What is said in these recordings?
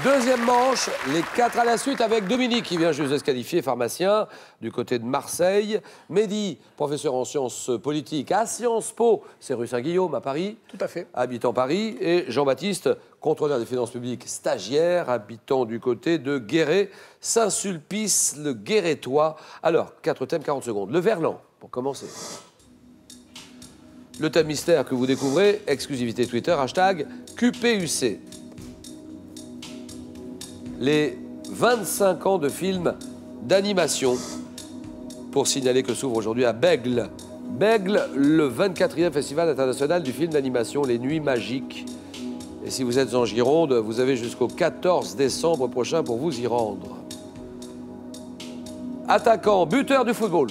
Deuxième manche, les 4 à la suite avec Dominique qui vient juste de se qualifier, pharmacien du côté de Marseille. Mehdi, professeur en sciences politiques à Sciences Po, c'est rue Saint-Guillaume à Paris. Tout à fait. Habitant Paris. Et Jean-Baptiste, contrôleur des finances publiques, stagiaire, habitant du côté de Guéret, Saint-Sulpice, le Guérétois. Alors, 4 thèmes, 40 secondes. Le verlan, pour commencer. Le thème mystère que vous découvrez, exclusivité Twitter, hashtag QPUC. Les 25 ans de films d'animation, pour signaler que s'ouvre aujourd'hui à Bègle. Bègle, le 24e Festival international du film d'animation Les Nuits Magiques. Et si vous êtes en Gironde, vous avez jusqu'au 14 décembre prochain pour vous y rendre. Attaquant, buteur du football.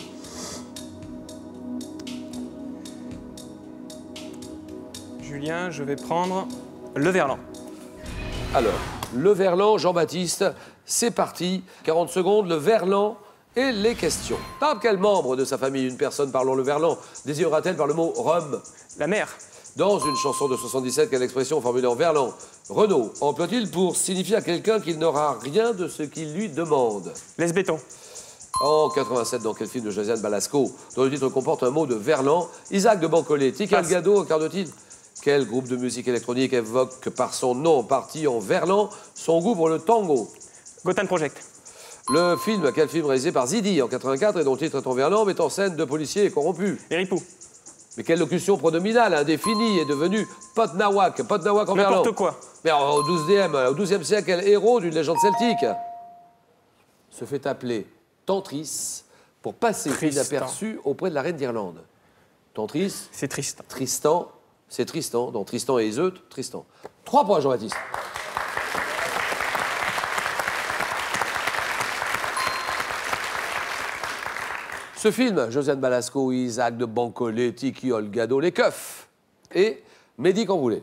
Julien, je vais prendre le verlan. Alors, le verlan, Jean-Baptiste, c'est parti. 40 secondes, le verlan et les questions. Par quel membre de sa famille une personne parlant le verlan désirera-t-elle par le mot rhum? La mer. Dans une chanson de 77, quelle expression formulée en verlan Renaud emploie-t-il pour signifier à quelqu'un qu'il n'aura rien de ce qu'il lui demande? Laisse béton. En 87, dans quel film de Josiane Balasco, dont le titre comporte un mot de verlan, Isaac de Bancolé, Tika Gado incarne-t-il? Quel groupe de musique électronique évoque par son nom parti en verlan son goût pour le tango? Gotham Project. Le film, quel film réalisé par Zidi en 84 et dont le titre est en verlan, met en scène deux policiers corrompus? Héripou. Mais quelle locution pronominale indéfinie est devenue Potnawak en verlan? N'importe quoi. Mais au 12e siècle, quel héros d'une légende celtique se fait appeler Tantris pour passer inaperçu auprès de la reine d'Irlande? Tantris. C'est Tristan. Tristan. C'est Tristan, dans Tristan et Iseut, Tristan. 3 points, Jean-Baptiste. Ce film, Josiane Balasco, Isaac de Bancolé, Tiki Olgado, Les Keufs. Et Mehdi, quand vous voulez.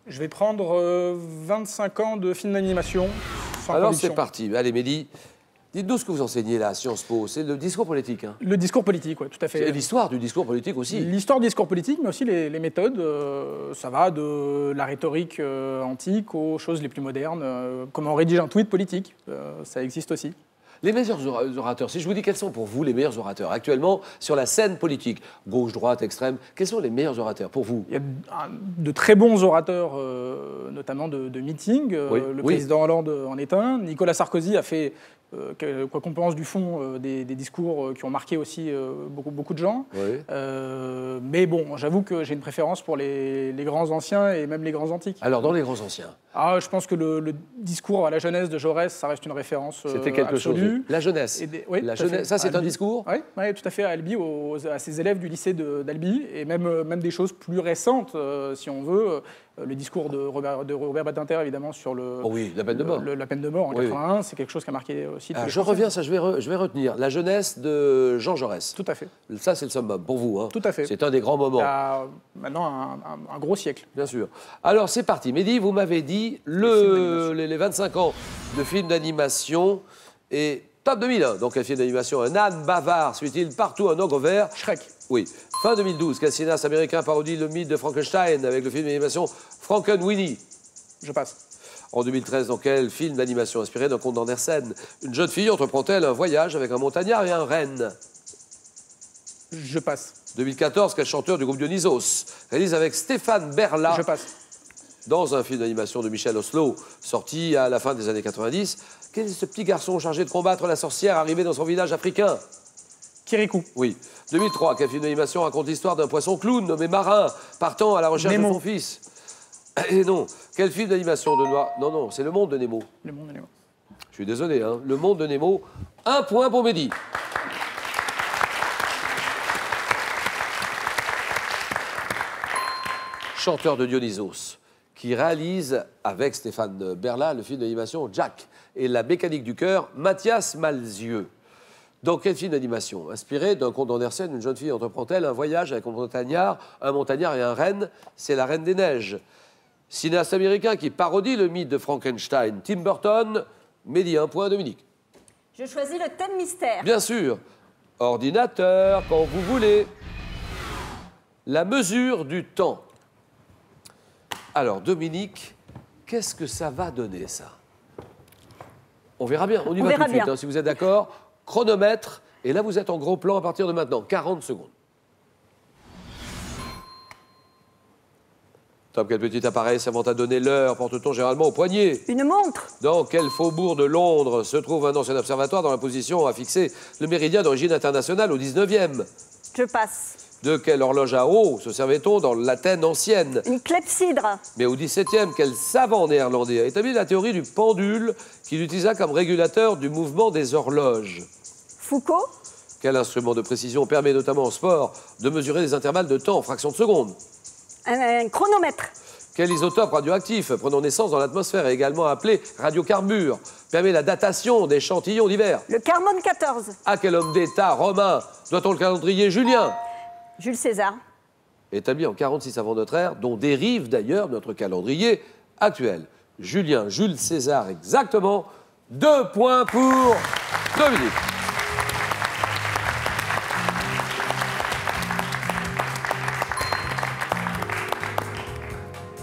Je vais prendre 25 ans de film d'animation. Alors c'est parti. Allez, Mehdi. Dites-nous ce que vous enseignez là à Sciences Po. C'est le discours politique. Hein. Le discours politique, oui, tout à fait. Et l'histoire du discours politique aussi. L'histoire du discours politique, mais aussi les méthodes. Ça va de la rhétorique antique aux choses les plus modernes. Comment on rédige un tweet politique, ça existe aussi. Les meilleurs orateurs, si je vous dis quels sont pour vous les meilleurs orateurs actuellement sur la scène politique, gauche, droite, extrême, quels sont les meilleurs orateurs pour vous? Il y a de très bons orateurs, notamment de meeting. Le président Hollande en est un. Nicolas Sarkozy a fait, quoi qu'on pense du fond, des discours qui ont marqué aussi beaucoup de gens. Oui. Mais bon, j'avoue que j'ai une préférence pour les grands anciens et même les grands antiques. Alors, dans les grands anciens? Je pense que le discours à la jeunesse de Jaurès, ça reste une référence C'était quelque absolue. chose. La jeunesse. La jeunesse. Ça, c'est un discours? Oui, tout à fait, à Albi, à ses élèves du lycée d'Albi, et même des choses plus récentes, si on veut. Le discours de Robert Badinter, évidemment, sur la peine de mort. La peine de mort en 81, c'est quelque chose qui a marqué aussi. Je reviens, ça, je vais retenir. La jeunesse de Jean Jaurès. Tout à fait. Ça, c'est le summum pour vous. Hein. Tout à fait. C'est un des grands moments. Il y a maintenant un gros siècle. Bien sûr. Alors, c'est parti. Mehdi, vous m'avez dit les 25 ans de films d'animation et top 2001. Donc, un film d'animation, un âne bavard, suit-il partout un ogre vert. Shrek. Oui. Fin 2012, quel cinéaste américain parodie le mythe de Frankenstein avec le film d'animation Frankenweenie? Je passe. En 2013, dans quel film d'animation inspiré d'un conte d'Andersen, une jeune fille entreprend-elle un voyage avec un montagnard et un renne? Je passe. 2014, quel chanteur du groupe Dionysos réalise avec Stéphane Berla? Je passe. Dans un film d'animation de Michel Oslo, sorti à la fin des années 90, quel est ce petit garçon chargé de combattre la sorcière arrivé dans son village africain? Kirikou. Oui. 2003, quel film d'animation raconte l'histoire d'un poisson clown nommé Marin, partant à la recherche de son fils? Et non. Quel film d'animation de noir? Non, c'est Le Monde de Nemo. Le Monde de Nemo. Je suis désolé, hein. Le Monde de Nemo. 1 point pour Mehdi. Chanteur de Dionysos, qui réalise avec Stéphane Berla le film d'animation Jack et la mécanique du cœur, Mathias Malzieu. Dans quel film d'animation, inspiré d'un conte d'Andersen, une jeune fille entreprend-elle un voyage avec un montagnard et un renne? C'est la Reine des Neiges. Cinéaste américain qui parodie le mythe de Frankenstein, Tim Burton. Mehdi, 1 point, Dominique. Je choisis le thème mystère. Bien sûr. Ordinateur, quand vous voulez. La mesure du temps. Alors, Dominique, qu'est-ce que ça va donner, ça? On verra bien, on y va tout de suite, hein, si vous êtes d'accord. Chronomètre, et là vous êtes en gros plan à partir de maintenant, 40 secondes. Top, quel petit appareil servant à donner l'heure porte-t-on généralement au poignet? Une montre. Dans quel faubourg de Londres se trouve un ancien observatoire dans la position à fixer le méridien d'origine internationale au 19e? Je passe. De quelle horloge à eau se servait-on dans l'Athènes ancienne? Une clepsydre. Mais au XVIIe, quel savant néerlandais a établi la théorie du pendule qu'il utilisa comme régulateur du mouvement des horloges? Foucault. Quel instrument de précision permet notamment au sport de mesurer les intervalles de temps en fractions de seconde? Un chronomètre. Quel isotope radioactif prenant naissance dans l'atmosphère et également appelé radiocarbure permet la datation d'échantillons divers? Le carbone 14. À quel homme d'État romain doit-on le calendrier julien? Jules César. Établi en 46 avant notre ère, dont dérive d'ailleurs notre calendrier actuel. Julien, Jules César, exactement. 2 points pour Dominique.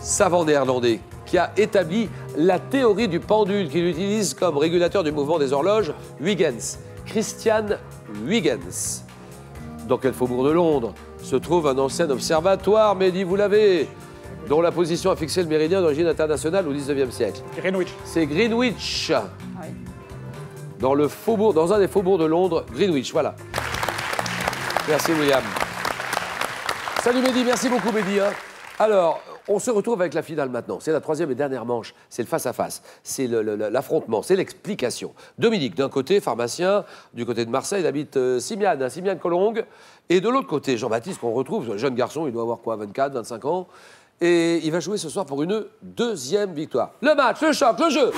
Savant néerlandais qui a établi la théorie du pendule qu'il utilise comme régulateur du mouvement des horloges, Huygens. Christian Huygens. Dans quel faubourg de Londres se trouve un ancien observatoire, Mehdi, vous l'avez, dont la position a fixé le méridien d'origine internationale au 19e siècle? Greenwich. C'est Greenwich. Oui. Dans un des faubourgs de Londres, Greenwich, voilà. Merci, William. Salut, Mehdi, merci beaucoup, Mehdi. Hein. Alors, on se retrouve avec la finale maintenant. C'est la troisième et dernière manche. C'est le face-à-face. C'est l'affrontement. C'est l'explication. Dominique, d'un côté, pharmacien. Du côté de Marseille, il habite Simiane, Simiane Collongue. Et de l'autre côté, Jean-Baptiste, qu'on retrouve, un jeune garçon, il doit avoir quoi, 24, 25 ans. Et il va jouer ce soir pour une deuxième victoire. Le match, le choc, le jeu.